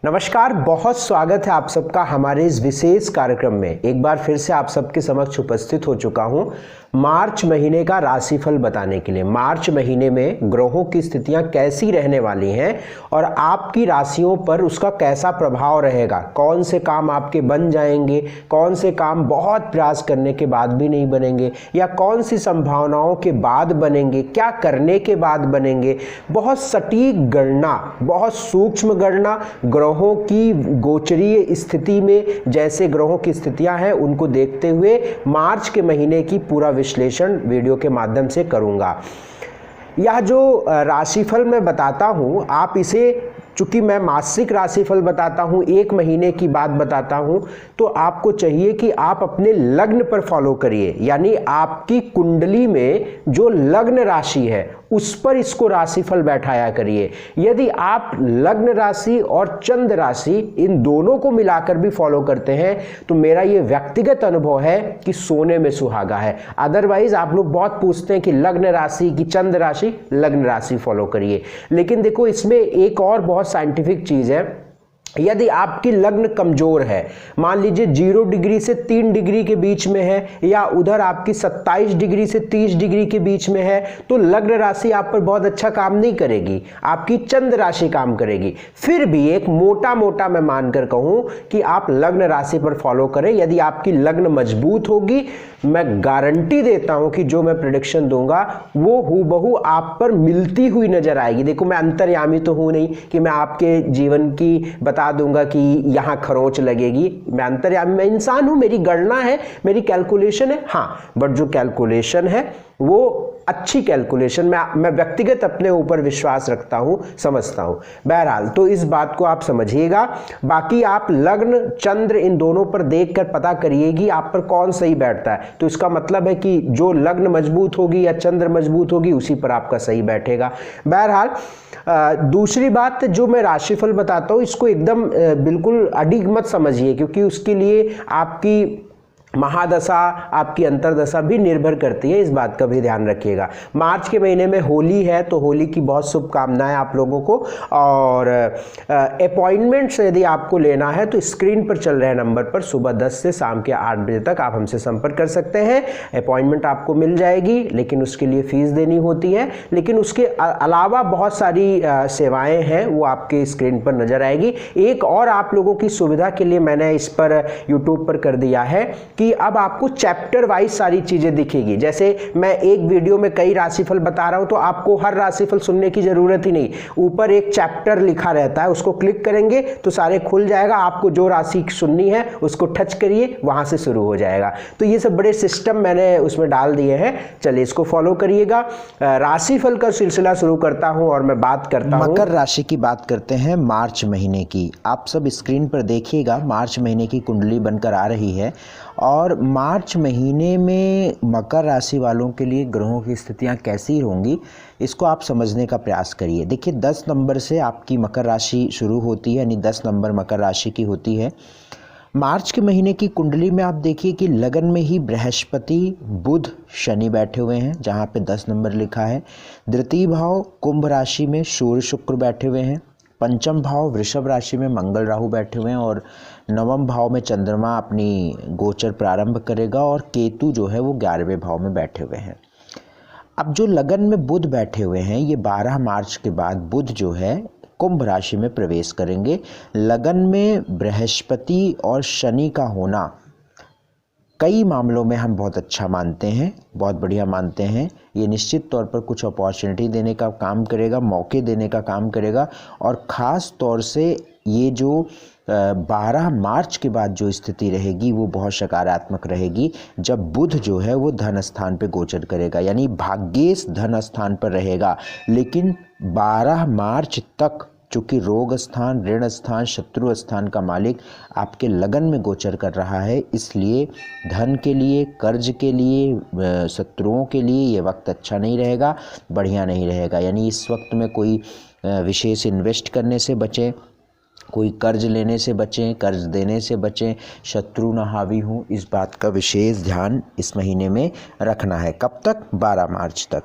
नमस्कार, बहुत स्वागत है आप सबका हमारे इस विशेष कार्यक्रम में। एक बार फिर से आप सबके समक्ष उपस्थित हो चुका हूं मार्च महीने का राशिफल बताने के लिए। मार्च महीने में ग्रहों की स्थितियां कैसी रहने वाली हैं और आपकी राशियों पर उसका कैसा प्रभाव रहेगा, कौन से काम आपके बन जाएंगे, कौन से काम बहुत प्रयास करने के बाद भी नहीं बनेंगे या कौन सी संभावनाओं के बाद बनेंगे, क्या करने के बाद बनेंगे। बहुत सटीक गणना, बहुत सूक्ष्म गणना ग्रहों की गोचरीय स्थिति में, जैसे ग्रहों की स्थितियां हैं उनको देखते हुए मार्च के महीने की पूरा विश्लेषण वीडियो के माध्यम से करूंगा। यह जो राशिफल मैं बताता हूं, आप इसे, चूंकि मैं मासिक राशिफल बताता हूं, एक महीने की बात बताता हूं, तो आपको चाहिए कि आप अपने लग्न पर फॉलो करिए। यानी आपकी कुंडली में जो लग्न राशि है उस पर इसको राशिफल बैठाया करिए। यदि आप लग्न राशि और चंद्र राशि इन दोनों को मिलाकर भी फॉलो करते हैं तो मेरा ये व्यक्तिगत अनुभव है कि सोने में सुहागा है। अदरवाइज आप लोग बहुत पूछते हैं कि लग्न राशि की चंद्र राशि, लग्न राशि फॉलो करिए। लेकिन देखो, इसमें एक और बहुत साइंटिफिक चीज है। यदि आपकी लग्न कमजोर है, मान लीजिए 0 डिग्री से 3 डिग्री के बीच में है या उधर आपकी 27 डिग्री से 30 डिग्री के बीच में है, तो लग्न राशि आप पर बहुत अच्छा काम नहीं करेगी, आपकी चंद्र राशि काम करेगी। फिर भी एक मोटा मोटा मैं मानकर कहूं कि आप लग्न राशि पर फॉलो करें। यदि आपकी लग्न मजबूत होगी, मैं गारंटी देता हूं कि जो मैं प्रेडिक्शन दूंगा वो हूबहू आप पर मिलती हुई नजर आएगी। देखो, मैं अंतर्यामी तो हूं नहीं कि मैं आपके जीवन की बता दूंगा कि यहां खरोंच लगेगी। मैं अंतर्यामी, मैं इंसान हूं, मेरी गणना है, मेरी कैलकुलेशन है। हाँ, बट जो कैलकुलेशन है वो अच्छी कैलकुलेशन, मैं व्यक्तिगत अपने ऊपर विश्वास रखता हूं, समझता हूं। बहरहाल, तो इस बात को आप समझिएगा। बाकी आप लग्न चंद्र इन दोनों पर देखकर पता करिए कि आप पर कौन सही बैठता है। तो इसका मतलब है कि जो लग्न मजबूत होगी या चंद्र मजबूत होगी उसी पर आपका सही बैठेगा। बहरहाल, दूसरी बात जो मैं राशिफल बताता हूं, इसको एकदम बिल्कुल अडिग मत समझिए, क्योंकि उसके लिए आपकी महादशा, आपकी अंतरदशा भी निर्भर करती है। इस बात का भी ध्यान रखिएगा। मार्च के महीने में होली है, तो होली की बहुत शुभकामनाएं आप लोगों को। और अपॉइंटमेंट्स यदि आपको लेना है तो स्क्रीन पर चल रहे नंबर पर सुबह 10 से शाम के 8 बजे तक आप हमसे संपर्क कर सकते हैं। अपॉइंटमेंट आपको मिल जाएगी, लेकिन उसके लिए फीस देनी होती है। लेकिन उसके अलावा बहुत सारी सेवाएं हैं, वो आपके स्क्रीन पर नजर आएगी। एक और आप लोगों की सुविधा के लिए मैंने इस पर यूट्यूब पर कर दिया है कि अब आपको चैप्टर वाइज सारी चीजें दिखेगी। जैसे मैं एक वीडियो में कई राशिफल बता रहा हूं, तो आपको हर राशिफल सुनने की जरूरत ही नहीं। ऊपर एक चैप्टर लिखा रहता है, उसको क्लिक करेंगे तो सारे खुल जाएगा। आपको जो राशि सुननी है उसको टच करिए, वहां से शुरू हो जाएगा। तो ये सब बड़े सिस्टम मैंने उसमें डाल दिए हैं। चलिए, इसको फॉलो करिएगा। राशिफल का सिलसिला शुरू करता हूं और मैं बात करता हूं मकर राशि की। बात करते हैं मार्च महीने की। आप सब स्क्रीन पर देखिएगा, मार्च महीने की कुंडली बनकर आ रही है। और मार्च महीने में मकर राशि वालों के लिए ग्रहों की स्थितियां कैसी होंगी, इसको आप समझने का प्रयास करिए। देखिए, 10 नंबर से आपकी मकर राशि शुरू होती है, यानी 10 नंबर मकर राशि की होती है। मार्च के महीने की कुंडली में आप देखिए कि लगन में ही बृहस्पति, बुध, शनि बैठे हुए हैं, जहां पे 10 नंबर लिखा है। द्वितीय भाव कुंभ राशि में सूर्य शुक्र बैठे हुए हैं। पंचम भाव वृषभ राशि में मंगल राहु बैठे हुए हैं। और नवम भाव में चंद्रमा अपनी गोचर प्रारंभ करेगा और केतु जो है वो 11वें भाव में बैठे हुए हैं। अब जो लगन में बुध बैठे हुए हैं, ये 12 मार्च के बाद बुध जो है कुंभ राशि में प्रवेश करेंगे। लगन में बृहस्पति और शनि का होना कई मामलों में हम बहुत अच्छा मानते हैं, बहुत बढ़िया मानते हैं। ये निश्चित तौर पर कुछ अपॉर्चुनिटी देने का काम करेगा, मौके देने का काम करेगा। और ख़ास तौर से ये जो 12 मार्च के बाद जो स्थिति रहेगी वो बहुत सकारात्मक रहेगी, जब बुध जो है वो धन स्थान पे गोचर करेगा, यानी भाग्येश धन स्थान पर रहेगा। लेकिन 12 मार्च तक चूँकि रोग स्थान, ऋण स्थान, शत्रु स्थान का मालिक आपके लगन में गोचर कर रहा है, इसलिए धन के लिए, कर्ज के लिए, शत्रुओं के लिए ये वक्त अच्छा नहीं रहेगा, बढ़िया नहीं रहेगा। यानी इस वक्त में कोई विशेष इन्वेस्ट करने से बचें, कोई कर्ज लेने से बचें, कर्ज देने से बचें, शत्रु ना हावी हों, इस बात का विशेष ध्यान इस महीने में रखना है। कब तक? 12 मार्च तक।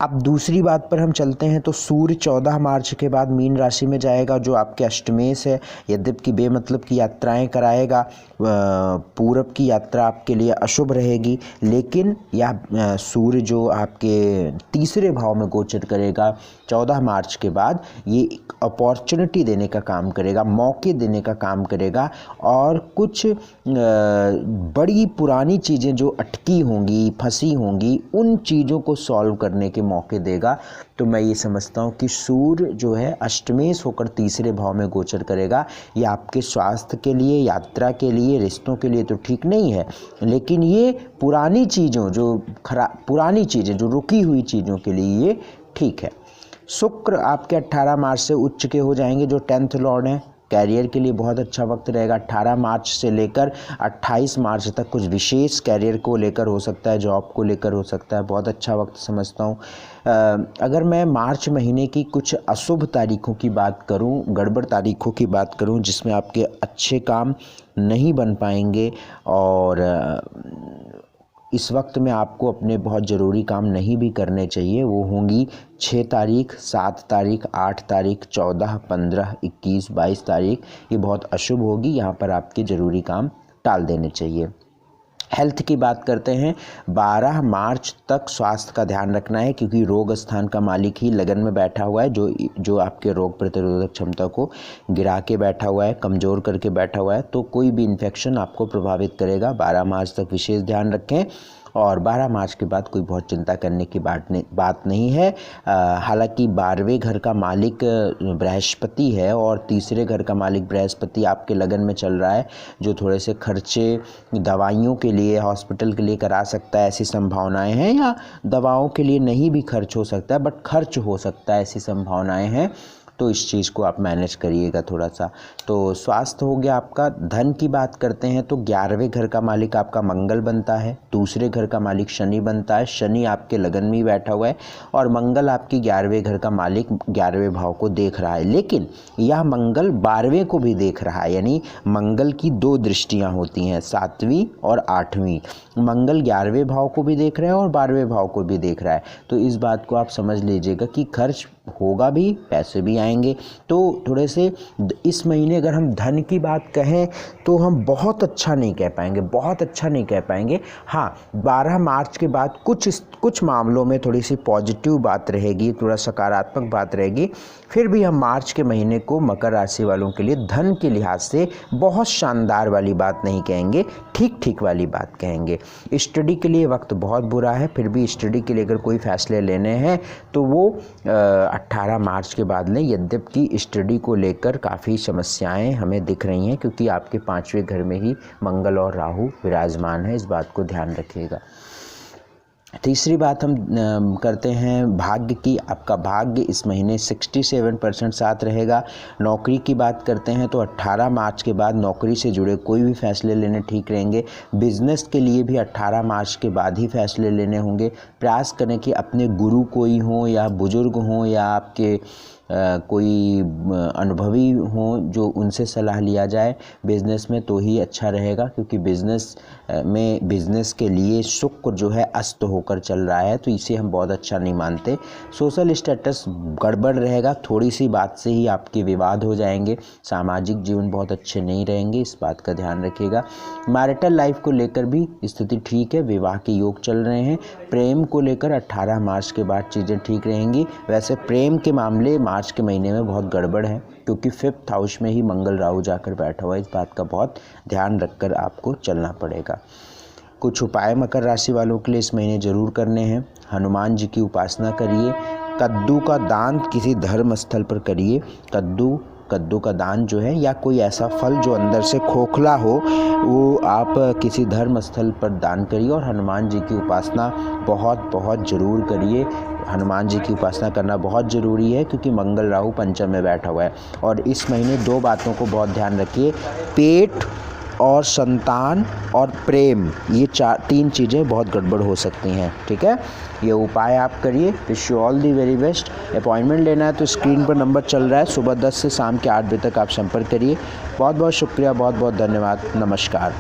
अब दूसरी बात पर हम चलते हैं तो सूर्य 14 मार्च के बाद मीन राशि में जाएगा, जो आपके अष्टमेश है। यद्यपि कि बेमतलब की यात्राएं कराएगा, पूरब की यात्रा आपके लिए अशुभ रहेगी, लेकिन यह सूर्य जो आपके तीसरे भाव में गोचर करेगा 14 मार्च के बाद, ये एक अपॉर्चुनिटी देने का काम करेगा, मौके देने का काम करेगा, और कुछ बड़ी पुरानी चीज़ें जो अटकी होंगी, फंसी होंगी, उन चीज़ों को सॉल्व करने के मौके देगा। तो मैं ये समझता हूँ कि सूर्य जो है अष्टमेश होकर तीसरे भाव में गोचर करेगा। ये आपके स्वास्थ्य के लिए, यात्रा के लिए, रिश्तों के लिए तो ठीक नहीं है, लेकिन ये पुरानी चीज़ों जो रुकी हुई चीज़ों के लिए ये ठीक है। शुक्र आपके 18 मार्च से उच्च के हो जाएंगे, जो 10th लॉर्ड हैं। कैरियर के लिए बहुत अच्छा वक्त रहेगा। 18 मार्च से लेकर 28 मार्च तक कुछ विशेष कैरियर को लेकर हो सकता है, जॉब को लेकर हो सकता है, बहुत अच्छा वक्त समझता हूँ। अगर मैं मार्च महीने की कुछ अशुभ तारीखों की बात करूँ, गड़बड़ तारीखों की बात करूँ, जिसमें आपके अच्छे काम नहीं बन पाएंगे, और इस वक्त में आपको अपने बहुत ज़रूरी काम नहीं भी करने चाहिए, वो होंगी 6 तारीख, 7 तारीख, 8 तारीख, 14, 15, 21, 22 तारीख। ये बहुत अशुभ होगी, यहाँ पर आपके ज़रूरी काम टाल देने चाहिए। हेल्थ की बात करते हैं। 12 मार्च तक स्वास्थ्य का ध्यान रखना है, क्योंकि रोग स्थान का मालिक ही लगन में बैठा हुआ है, जो आपके रोग प्रतिरोधक क्षमता को गिरा के बैठा हुआ है, कमज़ोर करके बैठा हुआ है, तो कोई भी इन्फेक्शन आपको प्रभावित करेगा। 12 मार्च तक विशेष ध्यान रखें, और 12 मार्च के बाद कोई बहुत चिंता करने की बात नहीं है। हालांकि 12वें घर का मालिक बृहस्पति है, और तीसरे घर का मालिक बृहस्पति आपके लगन में चल रहा है, जो थोड़े से खर्चे दवाइयों के लिए, हॉस्पिटल के लिए करा सकता है, ऐसी संभावनाएं हैं, या दवाओं के लिए नहीं भी खर्च हो सकता है, बट खर्च हो सकता है, ऐसी संभावनाएं हैं। तो इस चीज़ को आप मैनेज करिएगा थोड़ा सा। तो स्वास्थ्य हो गया आपका। धन की बात करते हैं तो 11वें घर का मालिक आपका मंगल बनता है, दूसरे घर का मालिक शनि बनता है। शनि आपके लगन में ही बैठा हुआ है, और मंगल आपकी 11वें घर का मालिक 11वें भाव को देख रहा है, लेकिन यह मंगल 12वें को भी देख रहा है, यानी मंगल की 2 दृष्टियाँ होती हैं, 7वीं और 8वीं। मंगल 11वें भाव को भी देख रहा है और 12वें भाव को भी देख रहा है। तो इस बात को आप समझ लीजिएगा कि खर्च होगा भी, पैसे भी आएंगे। तो थोड़े से इस महीने अगर हम धन की बात कहें तो हम बहुत अच्छा नहीं कह पाएंगे, हाँ 12 मार्च के बाद कुछ मामलों में थोड़ी सी पॉजिटिव बात रहेगी, थोड़ा सकारात्मक बात रहेगी। फिर भी हम मार्च के महीने को मकर राशि वालों के लिए धन के लिहाज से बहुत शानदार वाली बात नहीं कहेंगे, ठीक ठीक वाली बात कहेंगे। स्टडी के लिए वक्त बहुत बुरा है, फिर भी स्टडी के लिए अगर कोई फैसले लेने हैं तो वो 18 मार्च के बाद लें। यद्यपि कि स्टडी को लेकर काफ़ी समस्याएं हमें दिख रही हैं, क्योंकि आपके 5वें घर में ही मंगल और राहु विराजमान है, इस बात को ध्यान रखिएगा। तीसरी बात हम करते हैं भाग्य की। आपका भाग्य इस महीने 67% साथ रहेगा। नौकरी की बात करते हैं तो 18 मार्च के बाद नौकरी से जुड़े कोई भी फैसले लेने ठीक रहेंगे। बिजनेस के लिए भी 18 मार्च के बाद ही फैसले लेने होंगे। प्रयास करें कि अपने गुरु कोई हो, या बुजुर्ग हों, या आपके कोई अनुभवी हों, जो उनसे सलाह लिया जाए बिज़नेस में, तो ही अच्छा रहेगा, क्योंकि बिज़नेस के लिए शुक्र जो है अस्त होकर चल रहा है, तो इसे हम बहुत अच्छा नहीं मानते। सोशल स्टेटस गड़बड़ रहेगा, थोड़ी सी बात से ही आपके विवाद हो जाएंगे। सामाजिक जीवन बहुत अच्छे नहीं रहेंगे, इस बात का ध्यान रखिएगा। मैरिटल लाइफ को लेकर भी स्थिति ठीक है, विवाह के योग चल रहे हैं। प्रेम को लेकर 18 मार्च के बाद चीज़ें ठीक रहेंगी। वैसे प्रेम के मामले मार्च के महीने में बहुत गड़बड़ है, क्योंकि 5th हाउस में ही मंगल राहु जाकर बैठा हुआ है, इस बात का बहुत ध्यान रखकर आपको चलना पड़ेगा। कुछ उपाय मकर राशि वालों के लिए इस महीने जरूर करने हैं। हनुमान जी की उपासना करिए। कद्दू का दान किसी धर्म स्थल पर करिए। कद्दू का दान जो है, या कोई ऐसा फल जो अंदर से खोखला हो, वो आप किसी धर्म स्थल पर दान करिए। और हनुमान जी की उपासना बहुत ज़रूर करिए। हनुमान जी की उपासना करना बहुत ज़रूरी है, क्योंकि मंगल राहु पंचम में बैठा हुआ है। और इस महीने 2 बातों को बहुत ध्यान रखिए, पेट और संतान और प्रेम, ये तीन चीज़ें बहुत गड़बड़ हो सकती हैं। ठीक है, ये उपाय आप करिए। Wish you all the very best. Appointment लेना है तो स्क्रीन पर नंबर चल रहा है, सुबह 10 से शाम के 8 बजे तक आप संपर्क करिए। बहुत बहुत शुक्रिया, बहुत बहुत धन्यवाद, नमस्कार।